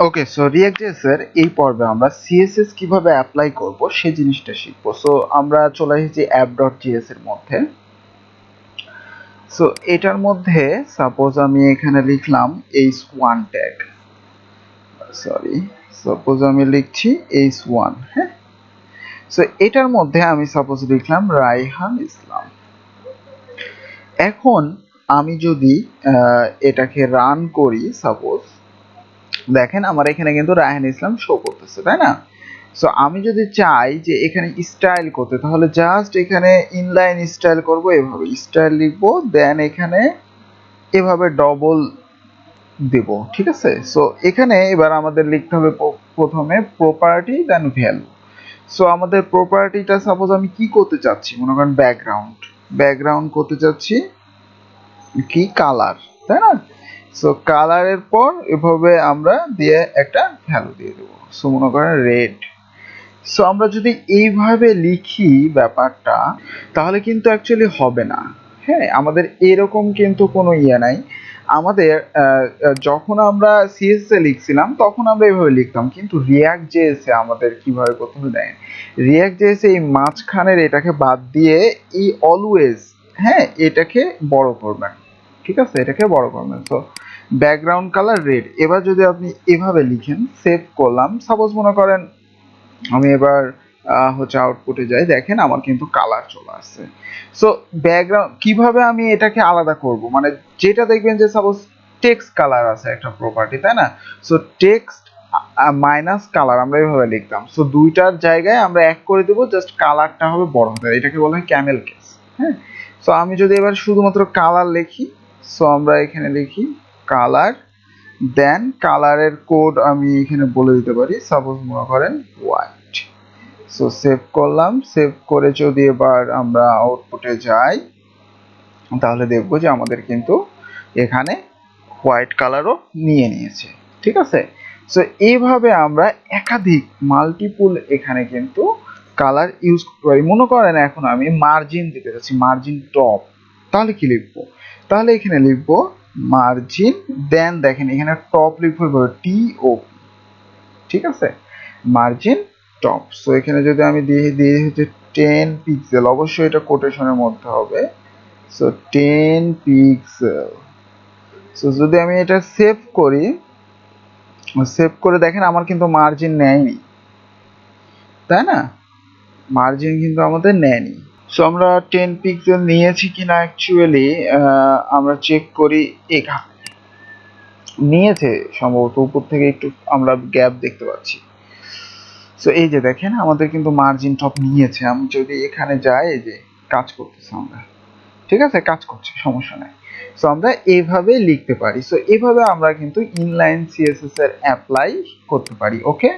ওকে, so React.js এর এই পর্বে আমরা CSS কিভাবে অ্যাপ্লাই করব সেই জিনিসটা শিখব। সো আমরা চলে এসেছি app.js এর মধ্যে। সো এটার মধ্যে সাপোজ আমি এখানে লিখলাম h1 ট্যাগ, সরি, সাপোজ আমি লিখছি h1, হ্যাঁ। সো এটার মধ্যে আমি সাপোজ লিখলাম রায়হান ইসলাম। এখন আমি যদি এটাকে রান করি, সাপোজ দেখেন আমার এখানে কিন্তু রায়হান ইসলাম শো করতেছে, তাই না? সো আমি যদি চাই যে এখানে স্টাইল করতে, তাহলে জাস্ট এখানে ইনলাইন স্টাইল করব, এভাবে স্টাইল লিখবো, দেন এখানে এভাবে ডবল দেব, ঠিক আছে? সো এখানে এবার আমাদের লিখতে হবে প্রথমে প্রপার্টি দেন ভ্যালু। সো আমাদের প্রপার্টিটা সাপোজ আমি কি করতে চাচ্ছি, মনে করেন ব্যাকগ্রাউন্ড করতে চাচ্ছি কি কালার, তাই না? সো কালারের পর এভাবে আমরা দিয়ে একটা ভ্যালু দিয়ে দেবো, সো মনে করেন রেড। সো আমরা যদি এইভাবে লিখি ব্যাপারটা, তাহলে কিন্তু অ্যাকচুয়ালি হবে না, হ্যাঁ। আমাদের এরকম কিন্তু কোনো ইয়ে নাই। আমাদের যখন আমরা সিএসএস এ লিখছিলাম তখন আমরা এইভাবে লিখতাম, কিন্তু React.js এ আমাদের কিভাবে করতে হবে দেখেন। React.js এই মাঝখানের এটাকে বাদ দিয়ে এই অলওয়েজ, হ্যাঁ, এটাকে বড় করবেন, ঠিক আছে, এটাকে বড় করবেন। তো ব্যাকগ্রাউন্ড কালার রেড। এবার যদি আপনি এভাবে লিখেন, সেভ করলাম, সাপোজ মনে করেন আমি এবার আউটপুটে যাই, দেখেন আমার কিন্তু কালার চলে আসছে। সো ব্যাকগ্রাউন্ড কিভাবে আমি এটাকে আলাদা করব, মানে যেটা দেখবেন যে সাপোজ টেক্সট কালার আছে একটা প্রপার্টি, তাই না? সো টেক্সট মাইনাস কালার আমরা এভাবে লিখতাম। সো দুইটার জায়গায় আমরা এক করে দেবো, জাস্ট কালারটা হবে বড় হবে, এটাকে বলা হয় ক্যামেল কেস, হ্যাঁ। সো আমি যদি এবার শুধুমাত্র কালার লিখি, সো আমরা এখানে লিখি কালার, দেন কালারের কোড আমি এখানে বলে দিতে পারি, সাপোজ মনে করেন হোয়াইট। সো সেভ করলাম, সেভ করে যদি এবার আমরা আউটপুটে যাই, তাহলে দেখবো যে আমাদের কিন্তু এখানে হোয়াইট কালারও নিয়ে নিয়েছে, ঠিক আছে? সো এইভাবে আমরা একাধিক মাল্টিপুল এখানে কিন্তু কালার ইউজ করি। মনে করেন এখন আমি মার্জিন দিতে চাচ্ছি, মার্জিন টপ, তাহলে কি লিখবো? তাহলে এখানে লিখবো মার্জিন, দেন দেখেন এখানে টপ লিখবো TOP, ঠিক আছে, মার্জিন টপ। সো এখানে যদি আমি দিয়ে হচ্ছে 10 পিক্সেল, অবশ্যই এটা কোটেশনের মধ্যে হবে। So 10 pixel. সো যদি আমি এটা সেভ করি, সেভ করে দেখেন আমার কিন্তু মার্জিন নেয়নি, তাই না? মার্জিন কিন্তু আমাদের নেয়নি। সো আমরা 10 পিক্সেল নিয়েছি কিনা অ্যাকচুয়ালি আমরা চেক করি, এখানে নিয়েছে সম্ভবত, উপর থেকে একটু আমরা গ্যাপ দেখতে পাচ্ছি। সো এই যে দেখেন আমাদের কিন্তু মার্জিন টপ নিয়েছে। আমি যদি এখানে যাই, এই যে কাজ করতেছে আমরা, ঠিক আছে, কাজ করছে, সমস্যা নাই। সো আমরা এইভাবে লিখতে পারি। সো এইভাবে আমরা কিন্তু ইনলাইন সিএসএস এর অ্যাপ্লাই করতে পারি। ওকে।